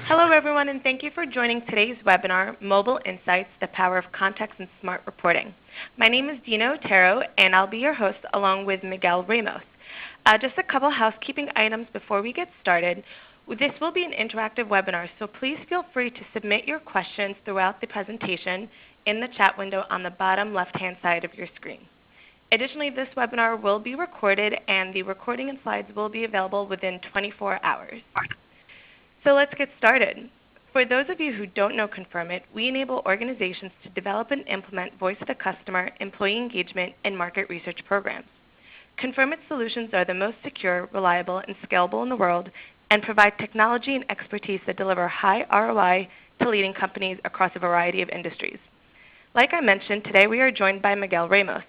Hello, everyone, and thank you for joining today's webinar, Mobile Insights, the Power of Context and Smart Reporting. My name is Dina Otero, and I'll be your host along with Miguel Ramos. Just a couple housekeeping items before we get started. This will be an interactive webinar, so please feel free to submit your questions throughout the presentation in the chat window on the bottom left-hand side of your screen. Additionally, this webinar will be recorded, and the recording and slides will be available within 24 hours. So let's get started. For those of you who don't know Confirm It, we enable organizations to develop and implement voice of the customer, employee engagement, and market research programs. Confirm It solutions are the most secure, reliable, and scalable in the world and provide technology and expertise that deliver high ROI to leading companies across a variety of industries. Like I mentioned, today we are joined by Miguel Ramos.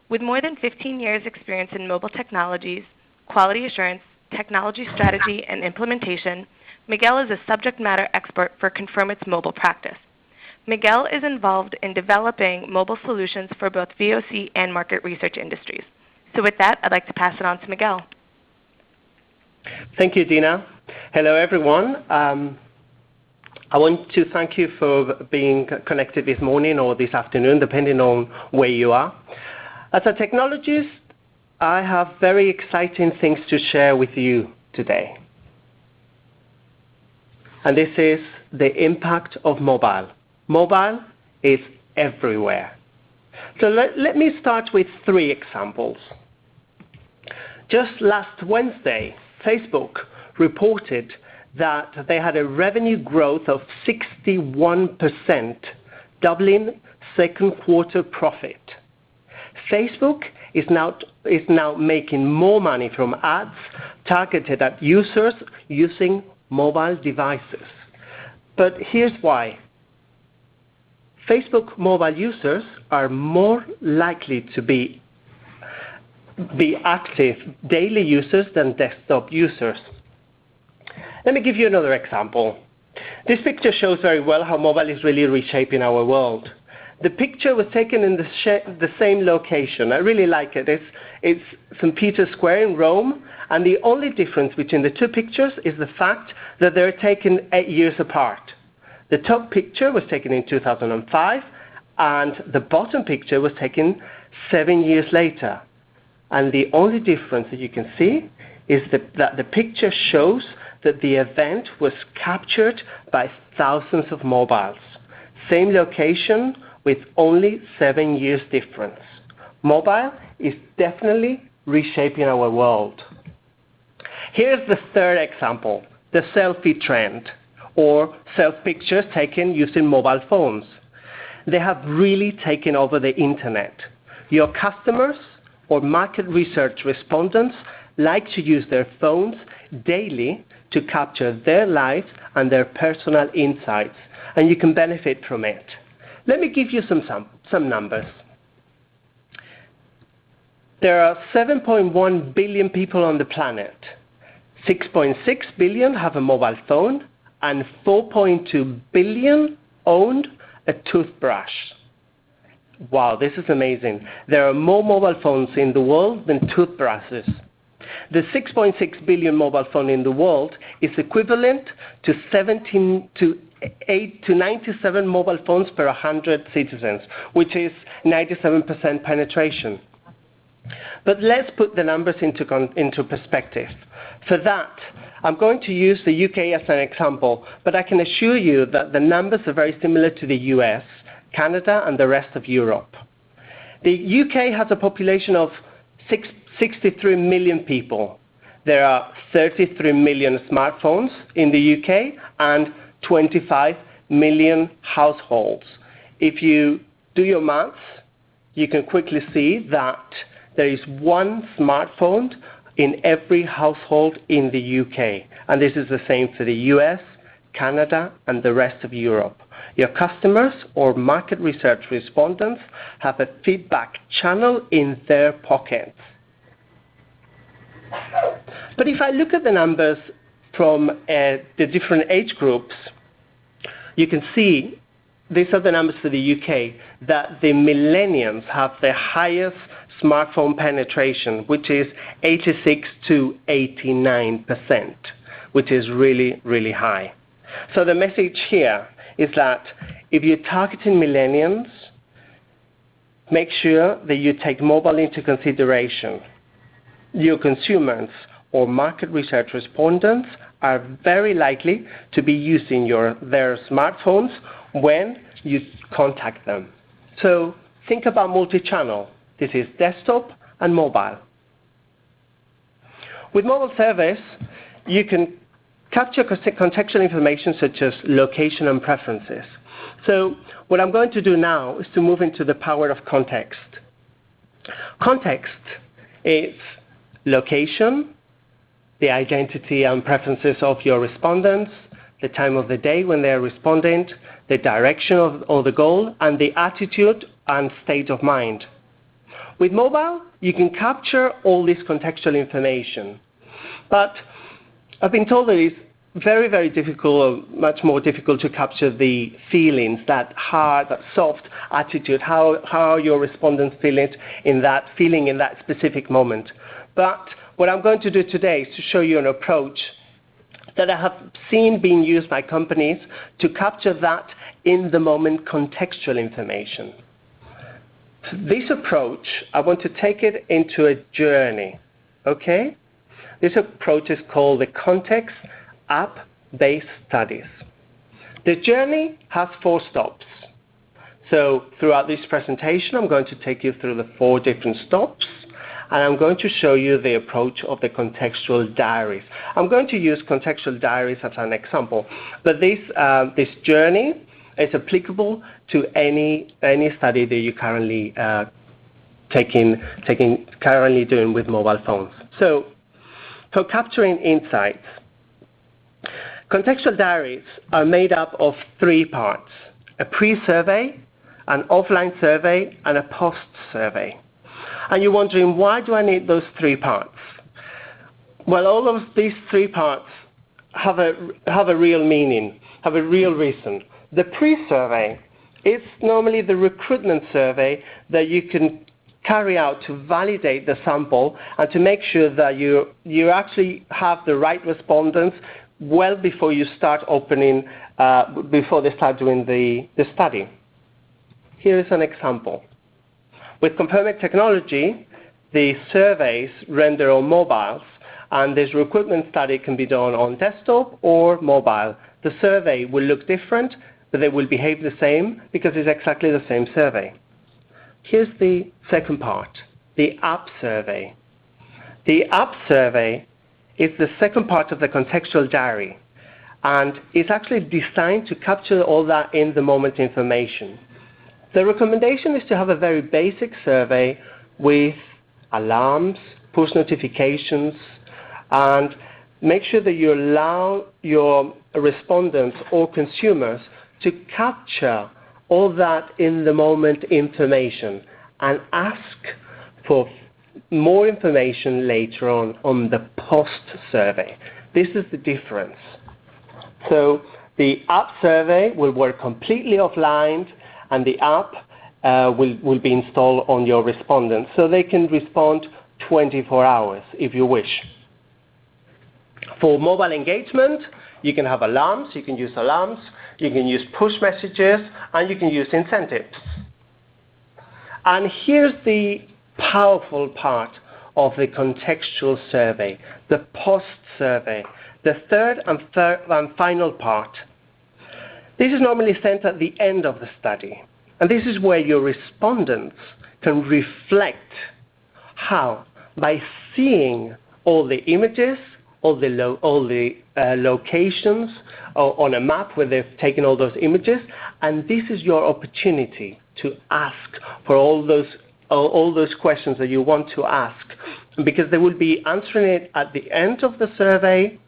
With more than 15 years experience in mobile technologies, quality assurance, technology strategy, and implementation, Miguel is a subject matter expert for Confirm It's mobile practice. Miguel is involved in developing mobile solutions for both VOC and market research industries. So with that, I'd like to pass it on to Miguel. Thank you, Dina. Hello, everyone. I want to thank you for being connected this morning or this afternoon, depending on where you are. As a technologist, I have very exciting things to share with you today. And this is the impact of mobile. Mobile is everywhere. So let me start with 3 examples. Just last Wednesday, Facebook reported that they had a revenue growth of 61%, doubling second quarter profit. Facebook is now making more money from ads targeted at users using mobile devices. But here's why. Facebook mobile users are more likely to be active daily users than desktop users. Let me give you another example. This picture shows very well how mobile is really reshaping our world. The picture was taken in the same location. I really like it. It's St. Peter's Square in Rome, and the only difference between the 2 pictures is the fact that they're taken 8 years apart. The top picture was taken in 2005, and the bottom picture was taken 7 years later. And the only difference that you can see is that the picture shows that the event was captured by thousands of mobiles. Same location, with only 7 years difference. Mobile is definitely reshaping our world. Here's the 3rd example, the selfie trend, or self-pictures taken using mobile phones. They have really taken over the internet. Your customers or market research respondents like to use their phones daily to capture their lives and their personal insights, and you can benefit from it. Let me give you some numbers. There are 7.1 billion people on the planet. 6.6 billion have a mobile phone, and 4.2 billion own a toothbrush. Wow, this is amazing. There are more mobile phones in the world than toothbrushes. The 6.6 billion mobile phone in the world is equivalent to 97 mobile phones per 100 citizens, which is 97% penetration. But let's put the numbers into perspective. For that, I'm going to use the UK as an example, but I can assure you that the numbers are very similar to the US, Canada, and the rest of Europe. The UK has a population of 63 million people. There are 33 million smartphones in the UK and 25 million households. If you do your maths, you can quickly see that there is 1 smartphone in every household in the UK. And this is the same for the US, Canada, and the rest of Europe. Your customers or market research respondents have a feedback channel in their pockets. But if I look at the numbers from the different age groups, you can see, these are the numbers for the UK, that the millennials have the highest smartphone penetration, which is 86 to 89%, which is really, really high. So the message here is that if you're targeting millennials, make sure that you take mobile into consideration. Your consumers or market research respondents are very likely to be using their smartphones when you contact them. So think about multi-channel. This is desktop and mobile. With mobile surveys, you can capture contextual information such as location and preferences. So what I'm going to do now is to move into the power of context. Context is location, the identity and preferences of your respondents, the time of the day when they are responding, the direction of the goal, and the attitude and state of mind. With mobile, you can capture all this contextual information. But I've been told that it's very, very difficult, or much more difficult to capture the feelings, that hard, that soft attitude, how your respondents feel it in that specific moment. But what I'm going to do today is to show you an approach that I have seen being used by companies to capture that in-the-moment contextual information. This approach, I want to take it into a journey, okay? This approach is called the context upbased studies. The journey has 4 stops. So throughout this presentation, I'm going to take you through the 4 different stops, and I'm going to show you the approach of the contextual diaries. I'm going to use contextual diaries as an example, but this journey is applicable to any study that you're currently currently doing with mobile phones. So for capturing insights, contextual diaries are made up of 3 parts: a pre-survey, an offline survey, and a post-survey. And you're wondering, why do I need those 3 parts? Well, all of these 3 parts have a real meaning, have a real reason. The pre-survey is normally the recruitment survey that you can carry out to validate the sample and to make sure that you actually have the right respondents well before you start opening, before they start doing the study. Here is an example. With Confirmed technology, the surveys render on mobiles, and this recruitment study can be done on desktop or mobile. The survey will look different, but they will behave the same because it's exactly the same survey. Here's the second part, the app survey. The app survey is the second part of the contextual diary, and it's actually designed to capture all that in-the-moment information. The recommendation is to have a very basic survey with alarms, push notifications, and make sure that you allow your respondents or consumers to capture all that in-the-moment information and ask for more information later on the post-survey. This is the difference. So the app survey will work completely offline, and the app will be installed on your respondents, so they can respond 24 hours if you wish. For mobile engagement, you can have alarms, you can use push messages, and you can use incentives. And here's the powerful part of the contextual survey, the post-survey, the third and final part. This is normally sent at the end of the study, and this is where your respondents can reflect how, by seeing all the images, all the locations on a map where they've taken all those images, and this is your opportunity to ask for all those questions that you want to ask, because they will be answering it at the end of the survey,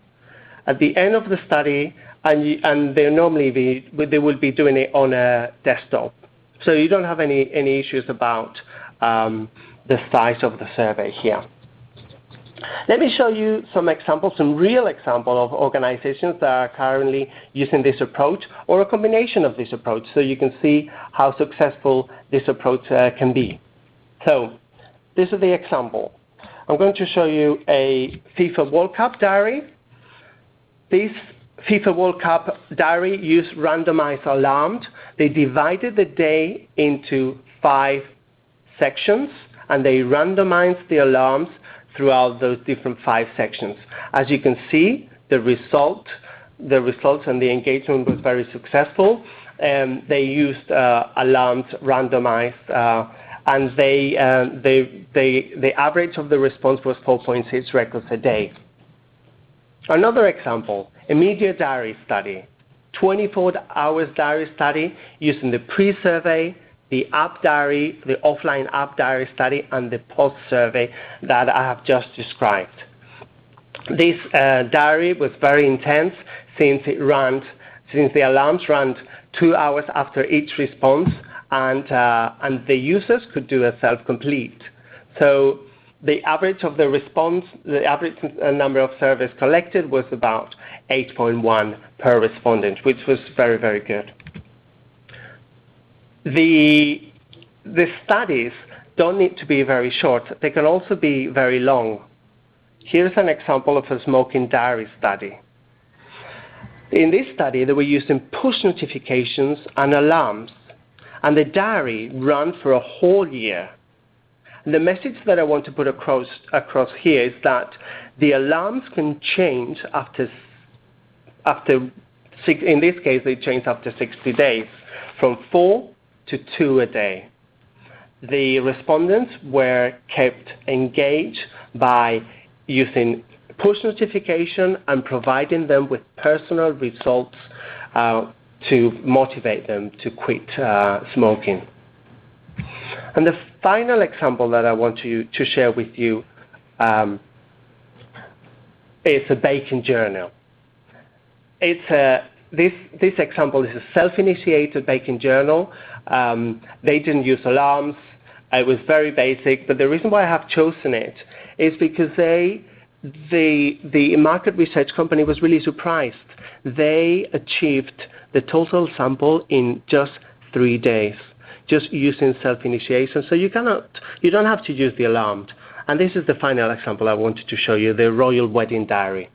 at the end of the study, and they will be doing it on a desktop. So you don't have any issues about the size of the survey here. Let me show you some examples, some real examples of organizations that are currently using this approach, or a combination of this approach, so you can see how successful this approach can be. So this is the example. I'm going to show you a FIFA World Cup diary. This FIFA World Cup diary used randomized alarms. They divided the day into 5 sections, and they randomized the alarms throughout those different 5 sections. As you can see, the results and the engagement was very successful. They used alarms randomized, and the average of the response was 4.6 records a day. Another example, a media diary study, 24 hours diary study using the pre-survey, the app diary, the offline app diary study, and the post-survey that I have just described. This diary was very intense since the alarms ran 2 hours after each response, and the users could do a self-complete. So the average of the response, the average number of surveys collected was about 8.1 per respondent, which was very, very good. The studies don't need to be very short. They can also be very long. Here's an example of a smoking diary study. In this study, they were using push notifications and alarms, and the diary ran for a whole year. And the message that I want to put across here is that the alarms can change in this case, they changed after 60 days, from 4 to 2 a day. The respondents were kept engaged by using push notification and providing them with personal results to motivate them to quit smoking. And the final example that I want to share with you is a baking journal. This example is a self-initiated baking journal. They didn't use alarms. It was very basic, but the reason why I have chosen it is because the market research company was really surprised. They achieved the total sample in just 3 days, just using self-initiation. So you don't have to use the alarm. And this is the final example I wanted to show you, the royal wedding diary.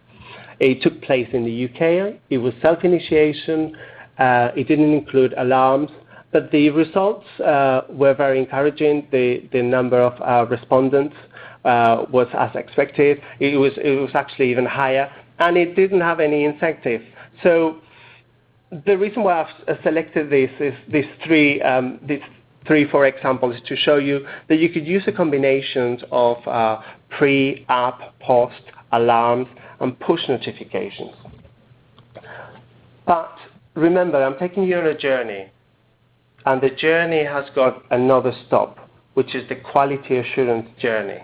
It took place in the UK. It was self-initiation. It didn't include alarms, but the results were very encouraging. The number of respondents was as expected. It was actually even higher, and it didn't have any incentive. So the reason why I've selected these 4 examples is to show you that you could use a combination of pre, app, post, alarms, and push notifications. But remember, I'm taking you on a journey, and the journey has got another stop, which is the quality assurance journey.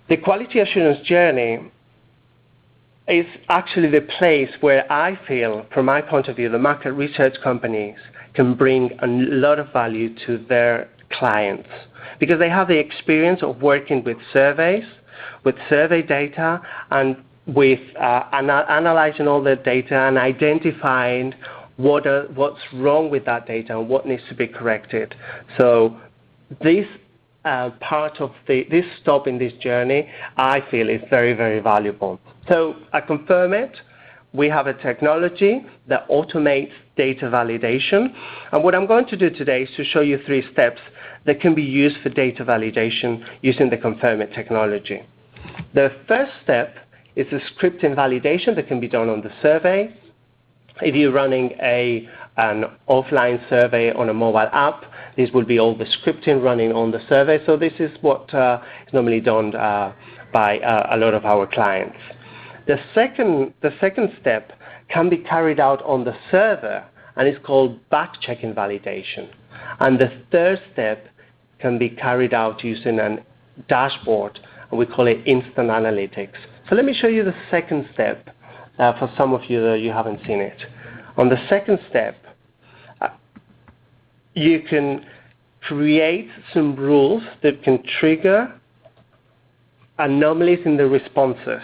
The quality assurance journey is actually the place where I feel, from my point of view, the market research companies can bring a lot of value to their clients, because they have the experience of working with surveys, with survey data, and with analyzing all the data and identifying what's wrong with that data and what needs to be corrected. So this part of this stop in this journey, I feel, is very, very valuable. So I confirm it. We have a technology that automates data validation. And what I'm going to do today is to show you 3 steps that can be used for data validation using the Confirm It technology. The first step is the scripting validation that can be done on the survey. If you're running an offline survey on a mobile app, this will be all the scripting running on the survey. So this is what is normally done by a lot of our clients. The second step can be carried out on the server, and it's called back-checking validation. And the third step can be carried out using a dashboard, and we call it instant analytics. So let me show you the second step for some of you that you haven't seen it. On the second step, you can create some rules that can trigger anomalies in the responses.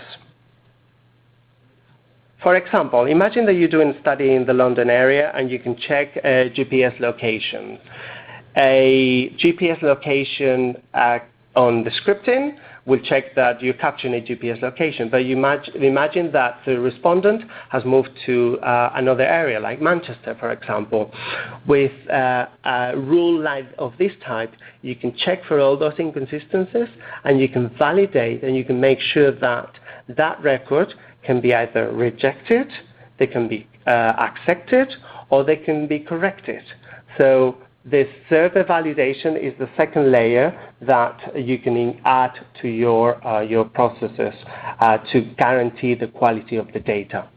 For example, imagine that you're doing a study in the London area and you can check a GPS location. A GPS location on the scripting will check that you're capturing a GPS location. But you imagine that the respondent has moved to another area, like Manchester, for example. With a rule like of this type, you can check for all those inconsistencies, and you can validate, and you can make sure that that record can be either rejected, they can be accepted, or they can be corrected. So this server validation is the second layer that you can add to your processes to guarantee the quality of the data,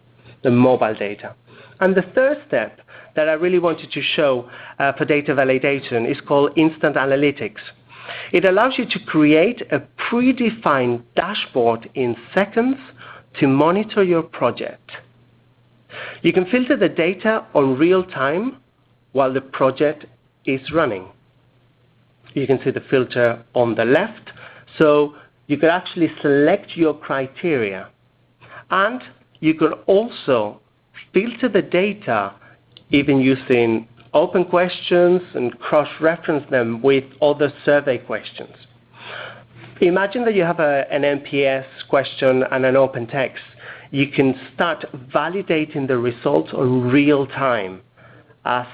the mobile data. And the third step that I really wanted to show for data validation is called instant analytics. It allows you to create a predefined dashboard in seconds to monitor your project. You can filter the data on real time while the project is running. You can see the filter on the left, so you can actually select your criteria. And you can also filter the data even using open questions and cross-reference them with other survey questions. Imagine that you have an NPS question and an open text. You can start validating the results on real time as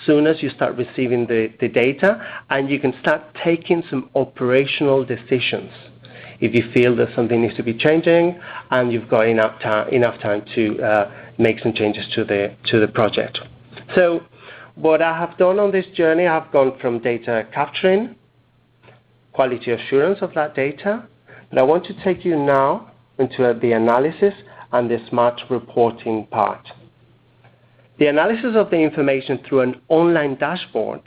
soon as you start receiving the data, and you can start taking some operational decisions if you feel that something needs to be changing and you've got enough time to make some changes to the project. So what I have done on this journey, I've gone from data capturing, quality assurance of that data, and I want to take you now into the analysis and the smart reporting part. The analysis of the information through an online dashboard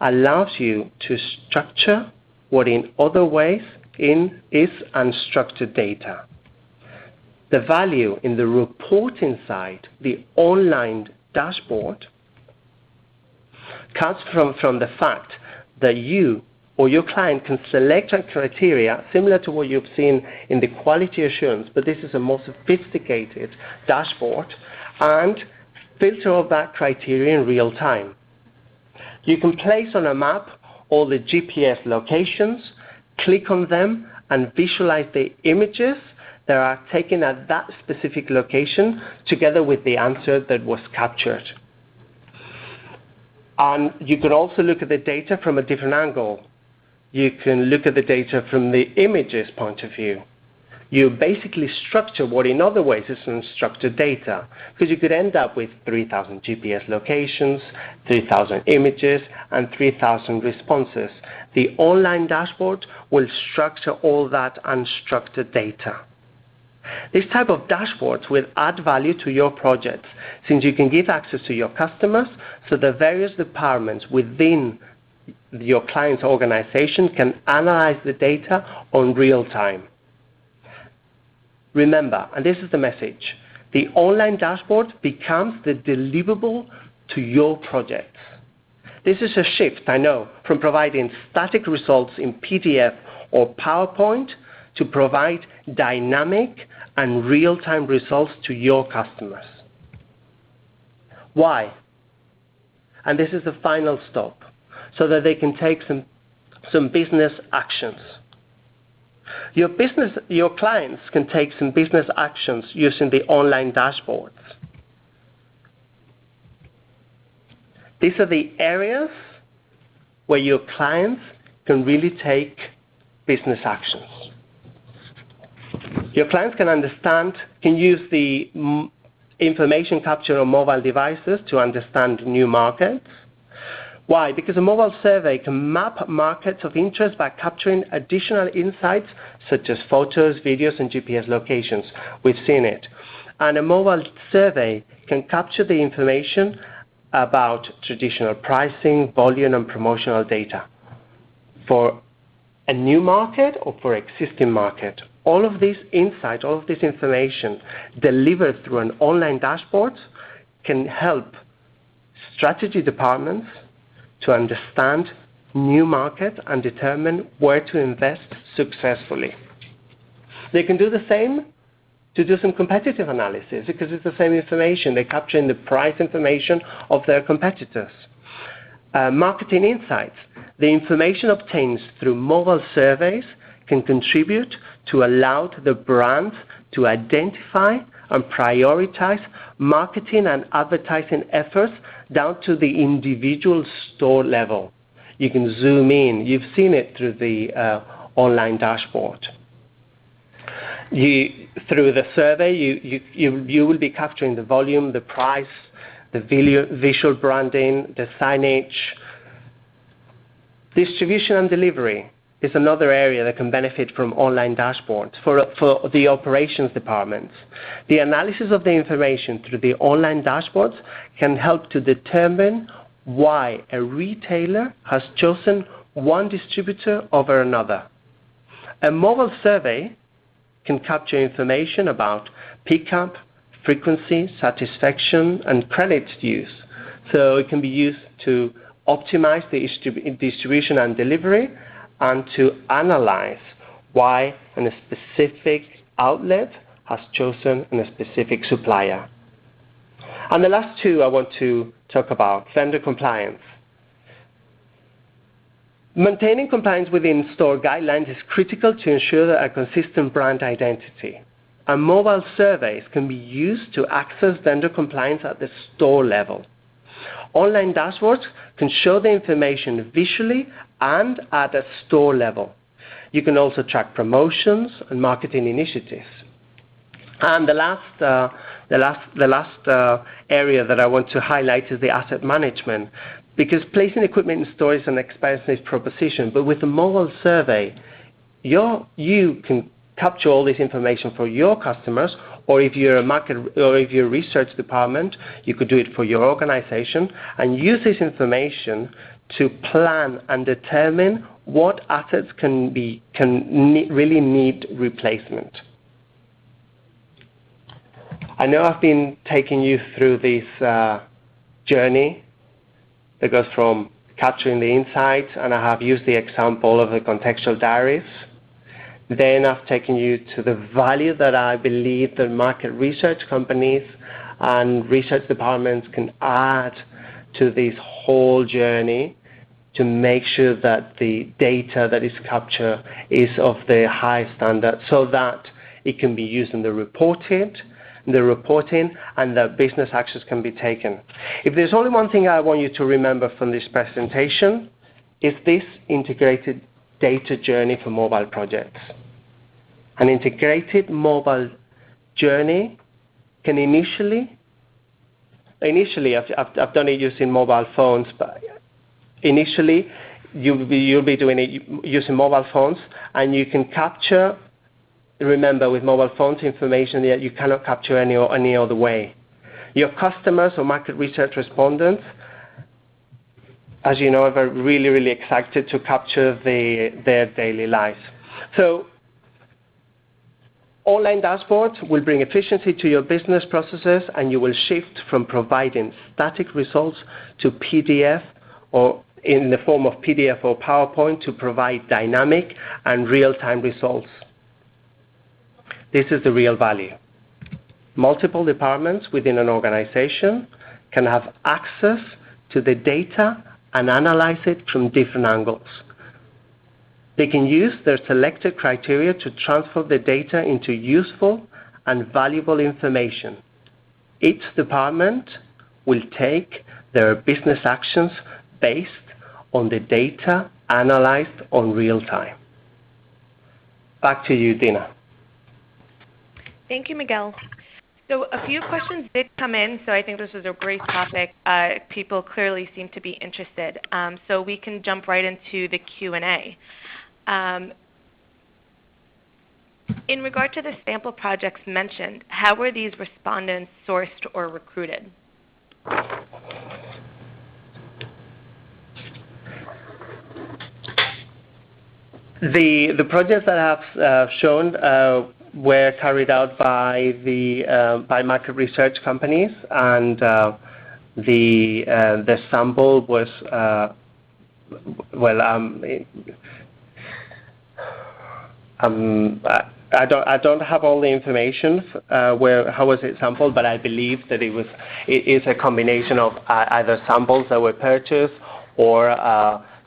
allows you to structure what in other ways is unstructured data. The value in the reporting side, the online dashboard, comes from the fact that you or your client can select a criteria similar to what you've seen in the quality assurance, but this is a more sophisticated dashboard, and filter all that criteria in real time. You can place on a map all the GPS locations, click on them, and visualize the images that are taken at that specific location together with the answer that was captured. And you can also look at the data from a different angle. You can look at the data from the images point of view. You basically structure what in other ways is unstructured data, because you could end up with 3,000 GPS locations, 3,000 images, and 3,000 responses. The online dashboard will structure all that unstructured data. This type of dashboards will add value to your projects, since you can give access to your customers so the various departments within your client's organization can analyze the data on real time. Remember, and this is the message, the online dashboard becomes the deliverable to your projects. This is a shift, I know, from providing static results in PDF or PowerPoint to provide dynamic and real-time results to your customers. Why? And this is the final stop, so that they can take some business actions. Your clients can take some business actions using the online dashboards. These are the areas where your clients can really take business actions. Your clients can use the information captured on mobile devices to understand new markets. Why? Because a mobile survey can map markets of interest by capturing additional insights such as photos, videos, and GPS locations. We've seen it. And a mobile survey can capture the information about traditional pricing, volume, and promotional data for a new market or for existing market. All of these insights, all of this information delivered through an online dashboard can help strategy departments to understand new markets and determine where to invest successfully. They can do the same to do some competitive analysis, because it's the same information. They're capturing the price information of their competitors. Marketing insights. The information obtained through mobile surveys can contribute to allow the brand to identify and prioritize marketing and advertising efforts down to the individual store level. You can zoom in. You've seen it through the online dashboard. Through the survey, you will be capturing the volume, the price, the visual branding, the signage. Distribution and delivery is another area that can benefit from online dashboards for the operations departments. The analysis of the information through the online dashboards can help to determine why a retailer has chosen one distributor over another. A mobile survey can capture information about pickup, frequency, satisfaction, and credit use. So it can be used to optimize the distribution and delivery and to analyze why a specific outlet has chosen a specific supplier. And the last two I want to talk about, vendor compliance. Maintaining compliance within store guidelines is critical to ensure a consistent brand identity. And mobile surveys can be used to access vendor compliance at the store level. Online dashboards can show the information visually and at a store level. You can also track promotions and marketing initiatives. And the last area that I want to highlight is the asset management, because placing equipment in store is an expensive proposition. But with a mobile survey, you can capture all this information for your customers, or if you're a research department, you could do it for your organization and use this information to plan and determine what assets really need replacement. I know I've been taking you through this journey that goes from capturing the insights, and I have used the example of the contextual diaries. Then I've taken you to the value that I believe that market research companies and research departments can add to this whole journey to make sure that the data that is captured is of the highest standard so that it can be used in the reporting and that business actions can be taken. If there's only one thing I want you to remember from this presentation, is this integrated data journey for mobile projects. An integrated mobile journey can initially I've done it using mobile phones, but initially you'll be doing it using mobile phones, and you can capture, remember with mobile phones, information that you cannot capture any other way. Your customers or market research respondents, as you know, are really, really excited to capture their daily lives. So online dashboards will bring efficiency to your business processes, and you will shift from providing static results to PDF or in the form of PDF or PowerPoint to provide dynamic and real-time results. This is the real value. Multiple departments within an organization can have access to the data and analyze it from different angles. They can use their selected criteria to transfer the data into useful and valuable information. Each department will take their business actions based on the data analyzed on real time. Back to you, Dina. Thank you, Miguel. So a few questions did come in, so I think this is a great topic. People clearly seem to be interested. So we can jump right into the Q&A. In regard to the sample projects mentioned, how were these respondents sourced or recruited? The projects that I have shown were carried out by market research companies, and the sample was I don't have all the information how was it sampled, but I believe that it is a combination of either samples that were purchased or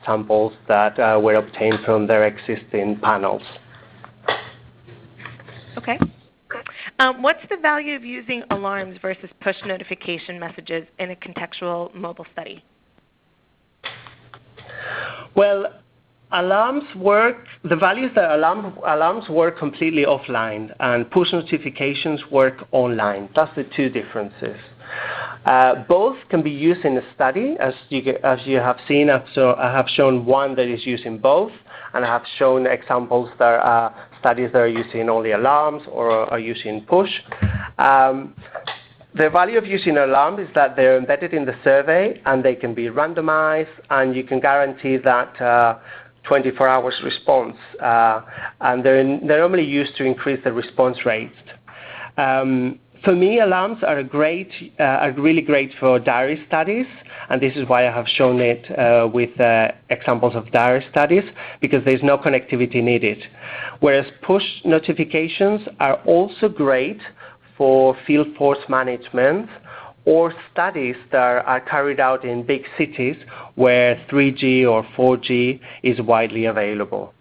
samples that were obtained from their existing panels. Okay. What's the value of using alarms versus push notification messages in a contextual mobile study? Well, alarms work, the value is that alarms work completely offline and push notifications work online. That's the two differences. Both can be used in a study, as you have seen. I have shown one that is using both, and I have shown examples that are studies that are using only alarms or are using push. The value of using an alarm is that they're embedded in the survey and they can be randomized, and you can guarantee that 24 hours response. And they're normally used to increase the response rate. For me, alarms are really great for diary studies, and this is why I have shown it with examples of diary studies, because there's no connectivity needed. Whereas push notifications are also great for field force management or studies that are carried out in big cities where 3G or 4G is widely available.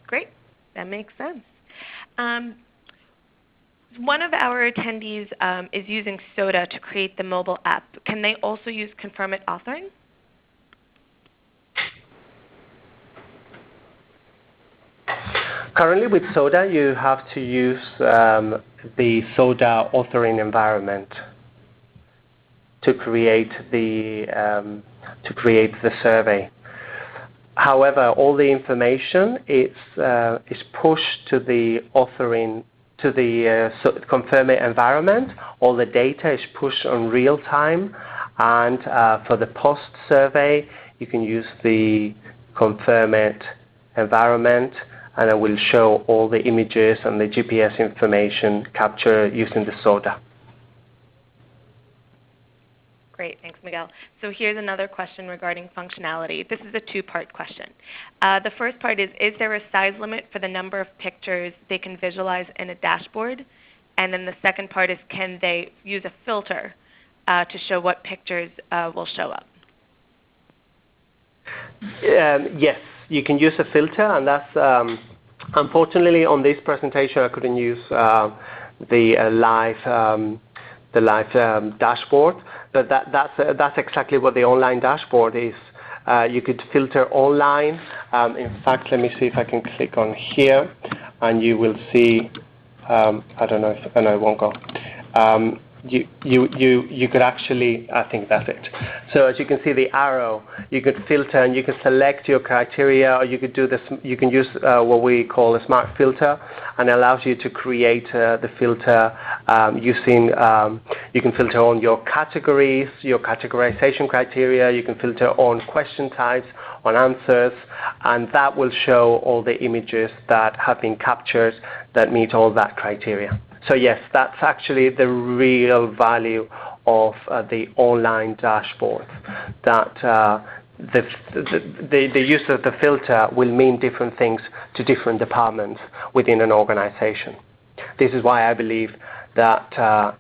Great. That makes sense. One of our attendees is using SODA to create the mobile app. Can they also use confirmant authoring? Currently with SODA, you have to use the SODA authoring environment to create the survey. However, all the information is pushed to the authoring, to the confirmant environment. All the data is pushed on real time, and for the post survey, you can use the confirmant environment, and it will show all the images and the GPS information captured using the SODA. Great, thanks, Miguel. So here's another question regarding functionality. This is a two-part question. The first part is there a size limit for the number of pictures they can visualize in a dashboard? And then the second part is, can they use a filter to show what pictures will show up? Yes, you can use a filter, and that's unfortunately on this presentation I couldn't use the live dashboard, but that's exactly what the online dashboard is. You could filter online. In fact, let me see if I can click on here, and you will see. I don't know if I won't go. You could actually, I think that's it. So as you can see the arrow, you could filter and you can select your criteria, or you could do this. You can use what we call a smart filter, and it allows you to create the filter using. You can filter on your categories, your categorization criteria. You can filter on question types, on answers, and that will show all the images that have been captured that meet all that criteria. So yes, that's actually the real value of the online dashboard, that the use of the filter will mean different things to different departments within an organization. This is why I believe that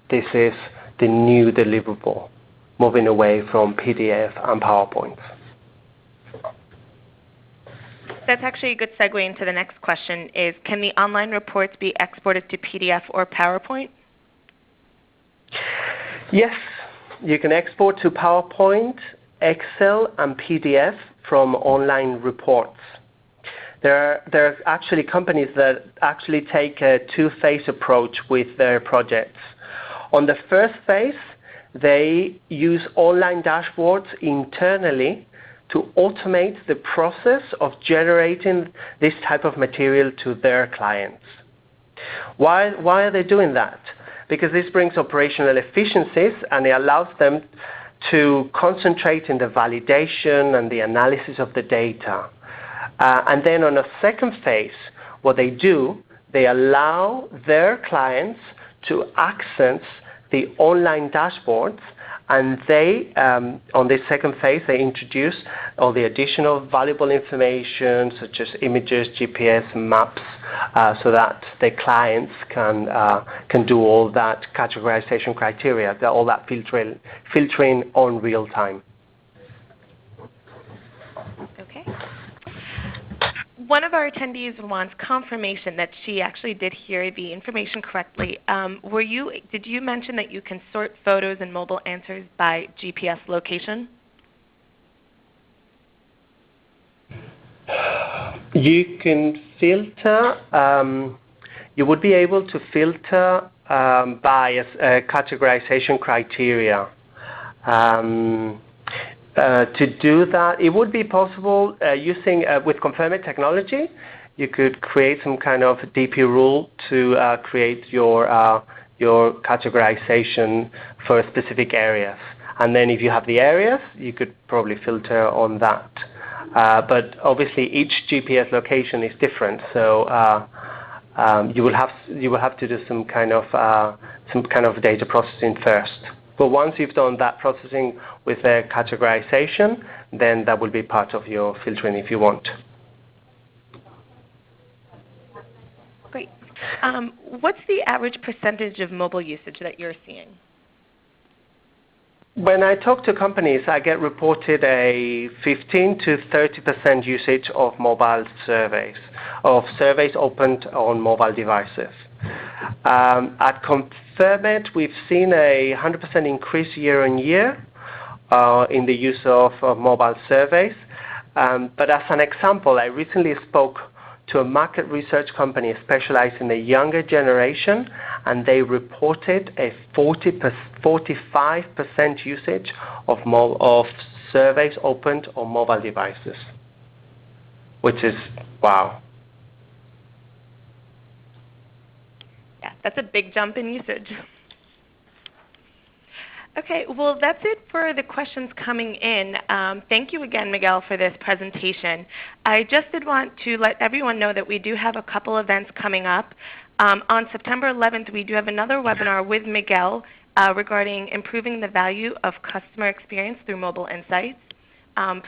this is the new deliverable, moving away from PDF and PowerPoint. That's actually a good segue into the next question is, can the online reports be exported to PDF or PowerPoint? Yes, you can export to PowerPoint, Excel, and PDF from online reports. There are actually companies that actually take a two-phase approach with their projects. On the first phase, they use online dashboards internally to automate the process of generating this type of material to their clients. Why are they doing that? Because this brings operational efficiencies, and it allows them to concentrate in the validation and the analysis of the data. And then on a second phase, what they do, they allow their clients to access the online dashboards, and they, on this second phase, they introduce all the additional valuable information, such as images, GPS, maps, so that the clients can do all that categorization criteria, all that filtering on real time. Okay. one of our attendees wants confirmation that she actually did hear the information correctly. Did you mention that you can sort photos and mobile answers by GPS location? You can filter. You would be able to filter by a categorization criteria. To do that, it would be possible using with confirming technology. You could create some kind of DP rule to create your categorization for specific areas. And then if you have the areas, you could probably filter on that. But obviously, each GPS location is different, so you will have to do some kind of data processing first. But once you've done that processing with the categorization, then that will be part of your filtering if you want. Great. What's the average percentage of mobile usage that you're seeing? When I talk to companies, I get reported a 15 to 30% usage of mobile surveys, of surveys opened on mobile devices. At Confirmit, we've seen a 100% increase year on year in the use of mobile surveys. But as an example, I recently spoke to a market research company specialized in the younger generation, and they reported a 45% usage of surveys opened on mobile devices, which is wow. Yeah, that's a big jump in usage. Okay, well, that's it for the questions coming in. Thank you again, Miguel, for this presentation. I just did want to let everyone know that we do have a couple events coming up. On September 11th, we do have another webinar with Miguel regarding improving the value of customer experience through mobile insights.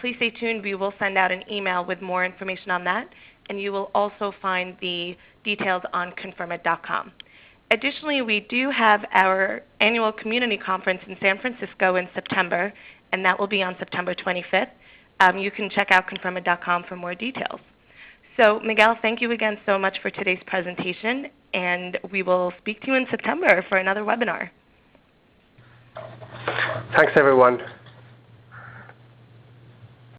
Please stay tuned. We will send out an email with more information on that, and you will also find the details on confirmit.com. Additionally, we do have our annual community conference in San Francisco in September, and that will be on September 25th. You can check out confirmit.com for more details. So, Miguel, thank you again so much for today's presentation, and we will speak to you in September for another webinar. Thanks, everyone.